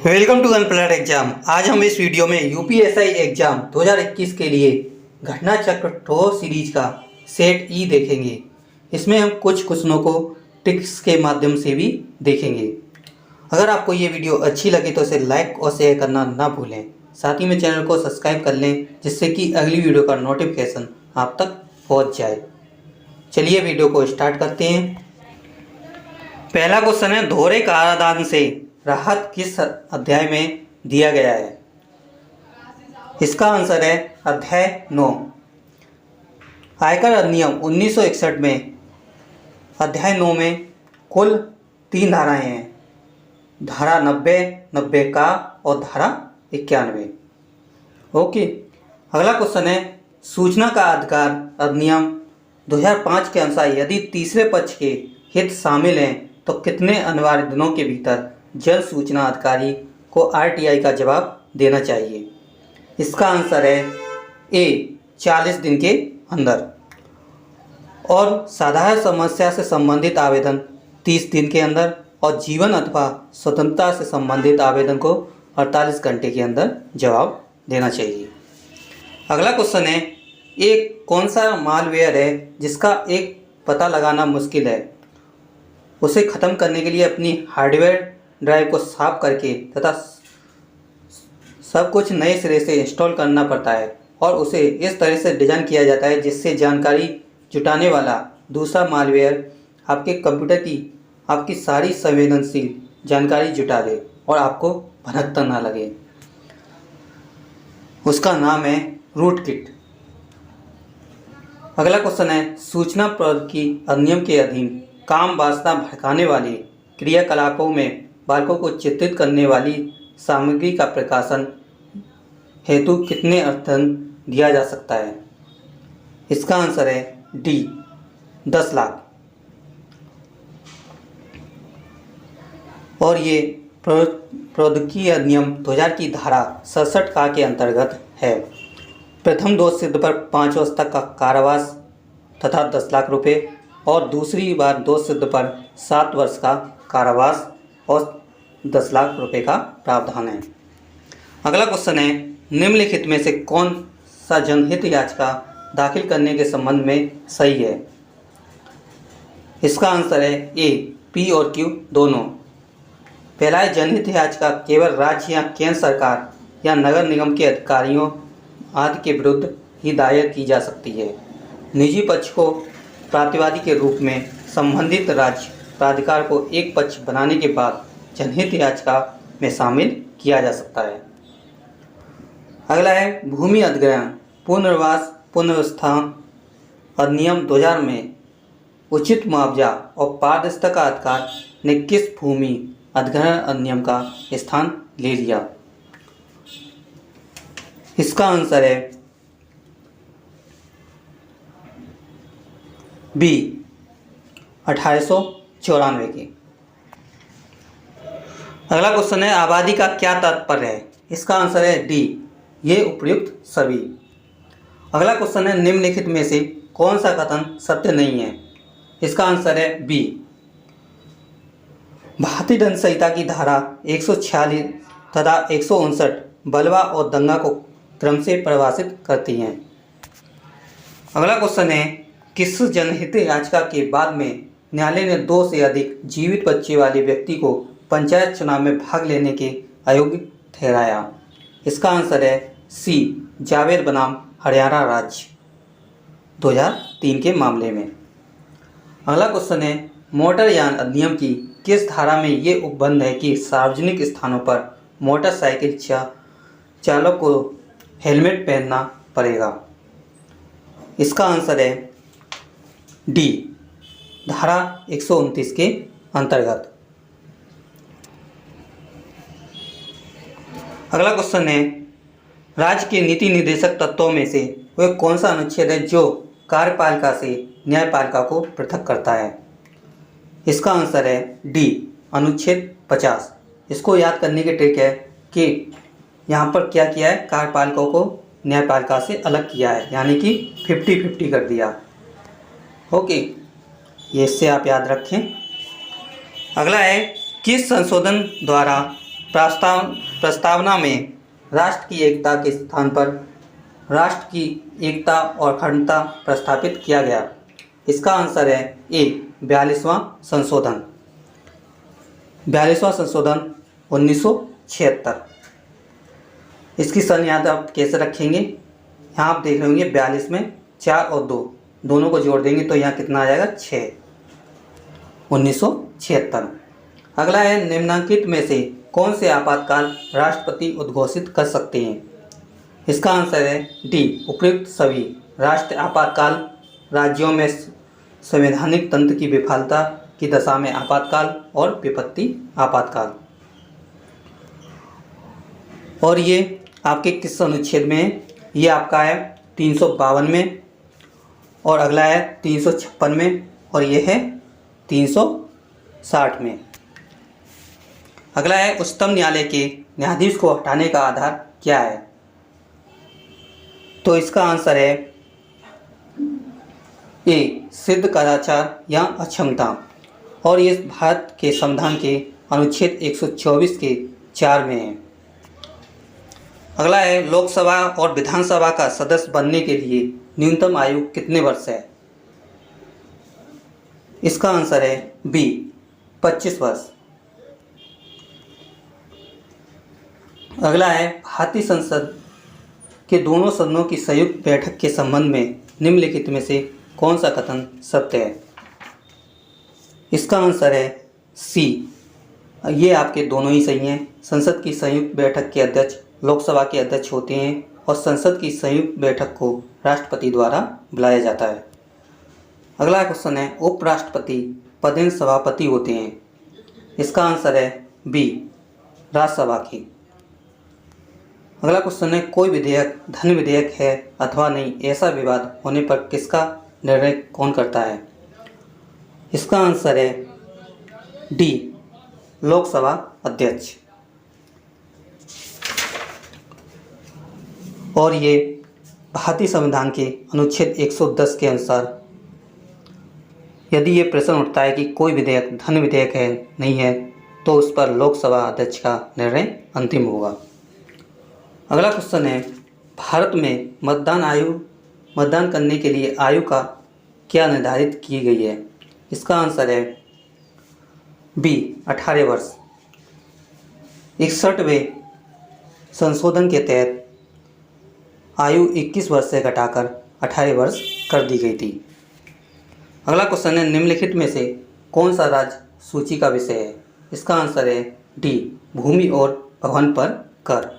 Welcome to अनप्लैनेड exam. आज हम इस वीडियो में यूपीएसआई एग्जाम 2021 के लिए घटना चक्र ठोस सीरीज का सेट ई देखेंगे। इसमें हम कुछ क्वेश्चनों को टिक्स के माध्यम से भी देखेंगे। अगर आपको ये वीडियो अच्छी लगे तो इसे लाइक और शेयर करना ना भूलें। साथ ही में चैनल को सब्सक्राइब कर लें जिससे कि अगली वीडियो का नोटिफिकेशन आप तक पहुँच जाए। चलिए वीडियो को स्टार्ट करते हैं। पहला क्वेश्चन है, दोहरे कराधान से राहत किस अध्याय में दिया गया है? इसका आंसर है अध्याय 9। आयकर अधिनियम 1961 में अध्याय 9 में कुल 3 धाराएं हैं, धारा 90, 90 का और धारा 91। ओके, अगला क्वेश्चन है, सूचना का अधिकार अधिनियम 2005 के अनुसार यदि तीसरे पक्ष के हित शामिल हैं तो कितने अनिवार्य दिनों के भीतर जल सूचना अधिकारी को आरटीआई का जवाब देना चाहिए? इसका आंसर है ए, 40 दिन के अंदर। और साधारण समस्या से संबंधित आवेदन 30 दिन के अंदर और जीवन अथवा स्वतंत्रता से संबंधित आवेदन को 48 घंटे के अंदर जवाब देना चाहिए। अगला क्वेश्चन है, एक कौन सा मालवेयर है जिसका एक पता लगाना मुश्किल है? उसे ख़त्म करने के लिए अपनी हार्डवेयर ड्राइव को साफ करके तथा सब कुछ नए सिरे से इंस्टॉल करना पड़ता है और उसे इस तरह से डिज़ाइन किया जाता है जिससे जानकारी जुटाने वाला दूसरा मालवेयर आपके कंप्यूटर की आपकी सारी संवेदनशील जानकारी जुटा दे और आपको भनकता ना लगे। उसका नाम है रूटकिट। अगला क्वेश्चन है, सूचना प्रौद्योगिकी अधिनियम के अधीन काम वासना भड़काने वाले क्रियाकलापों में बालकों को चित्रित करने वाली सामग्री का प्रकाशन हेतु कितने अर्थदंड दिया जा सकता है? इसका आंसर है डी, 10 लाख। और ये प्रौद्योगिकी अधिनियम 2000 की धारा 67 का के अंतर्गत है। प्रथम दोष सिद्ध पर 5 वर्ष तक का कारावास तथा 10 लाख रुपए और दूसरी बार दोष सिद्ध पर 7 वर्ष का कारावास और 10 लाख रुपए का प्रावधान है। अगला क्वेश्चन है, निम्नलिखित में से कौन सा जनहित याचिका दाखिल करने के संबंध में सही है? इसका आंसर है ए, पी और क्यू दोनों। पहला है, जनहित याचिका केवल राज्य या केंद्र सरकार या नगर निगम के अधिकारियों आदि के विरुद्ध ही दायर की जा सकती है। निजी पक्ष को प्रतिवादी के रूप में संबंधित राज्य प्राधिकार को एक पक्ष बनाने के बाद जनहित याचिका में शामिल किया जा सकता है। अगला है, भूमि अधिग्रहण पुनर्वास पुनर्स्थान अधिनियम 2000 में उचित मुआवजा और पारदर्शिता का अधिकार ने किस भूमि अधिग्रहण अधिनियम का स्थान ले लिया? इसका आंसर है बी, 1894 की। अगला क्वेश्चन है, आबादी का क्या तात्पर्य है? इसका आंसर है डी, ये उपयुक्त सभी। अगला क्वेश्चन है, निम्नलिखित में से कौन सा कथन सत्य नहीं है? इसका आंसर है बी, भारतीय दंड संहिता की धारा 146 तथा 159 बलवा और दंगा को क्रम से परिभाषित करती हैं। अगला क्वेश्चन है, किस जनहित याचिका के बाद में न्यायालय ने 2 से अधिक जीवित बच्चे वाले व्यक्ति को पंचायत चुनाव में भाग लेने के अयोग्य ठहराया? इसका आंसर है सी, जावेद बनाम हरियाणा राज्य 2003 के मामले में। अगला क्वेश्चन है, मोटरयान अधिनियम की किस धारा में ये उपबंध है कि सार्वजनिक स्थानों पर मोटरसाइकिल चालक को हेलमेट पहनना पड़ेगा? इसका आंसर है डी, धारा 129 के अंतर्गत। अगला क्वेश्चन है, राज्य के नीति निर्देशक तत्वों में से वह कौन सा अनुच्छेद है जो कार्यपालिका से न्यायपालिका को पृथक करता है? इसका आंसर है डी, अनुच्छेद 50। इसको याद करने की ट्रिक है कि यहाँ पर क्या किया है, कार्यपालिका को न्यायपालिका से अलग किया है, यानी कि 50-50 कर दिया। ओके, ये इससे आप याद रखें। अगला है, किस संशोधन द्वारा प्रस्तावना में राष्ट्र की एकता के स्थान पर राष्ट्र की एकता और अखंडता प्रस्तापित किया गया। इसका आंसर है ए 42वां संशोधन। 42वां संशोधन 1976। इसकी सन याद आप कैसे रखेंगे? यहाँ आप देख रहे होंगे 42 में 4 और 2 दोनों को जोड़ देंगे तो यहाँ कितना आ जाएगा 6, 1976। अगला है निम्नलिखित में से कौन से आपातकाल राष्ट्रपति उद्घोषित कर सकते हैं? इसका आंसर है डी उपयुक्त सभी। राष्ट्र आपातकाल, राज्यों में संवैधानिक तंत्र की विफलता की दशा में आपातकाल और विपत्ति आपातकाल। और ये आपके किस अनुच्छेद में है? ये आपका है 352 में, और अगला है 356 में, और ये है 360 में। अगला है उच्चतम न्यायालय के न्यायाधीश को हटाने का आधार क्या है? तो इसका आंसर है ए सिद्ध कदाचार या अक्षमता, और ये भारत के संविधान के अनुच्छेद 124 के 4 में है। अगला है लोकसभा और विधानसभा का सदस्य बनने के लिए न्यूनतम आयु कितने वर्ष है? इसका आंसर है बी 25 वर्ष। अगला है भारतीय संसद के दोनों सदनों की संयुक्त बैठक के संबंध में निम्नलिखित में से कौन सा कथन सत्य है? इसका आंसर है सी, ये आपके दोनों ही सही हैं। संसद की संयुक्त बैठक के अध्यक्ष लोकसभा के अध्यक्ष होते हैं और संसद की संयुक्त बैठक को राष्ट्रपति द्वारा बुलाया जाता है। अगला क्वेश्चन है उपराष्ट्रपति पदेन सभापति होते हैं। इसका आंसर है बी राज्यसभा की। अगला क्वेश्चन है कोई विधेयक धन विधेयक है अथवा नहीं, ऐसा विवाद होने पर किसका निर्णय कौन करता है? इसका आंसर है डी लोकसभा अध्यक्ष। और ये भारतीय संविधान के अनुच्छेद 110 के अनुसार यदि ये प्रश्न उठता है कि कोई विधेयक धन विधेयक है नहीं है, तो उस पर लोकसभा अध्यक्ष का निर्णय अंतिम होगा। अगला क्वेश्चन है भारत में मतदान करने के लिए आयु का क्या निर्धारित की गई है? इसका आंसर है बी 18 वर्ष। 61वें संशोधन के तहत आयु 21 वर्ष से घटाकर 18 वर्ष कर दी गई थी। अगला क्वेश्चन है निम्नलिखित में से कौन सा राज्य सूची का विषय है? इसका आंसर है डी भूमि और भवन पर कर।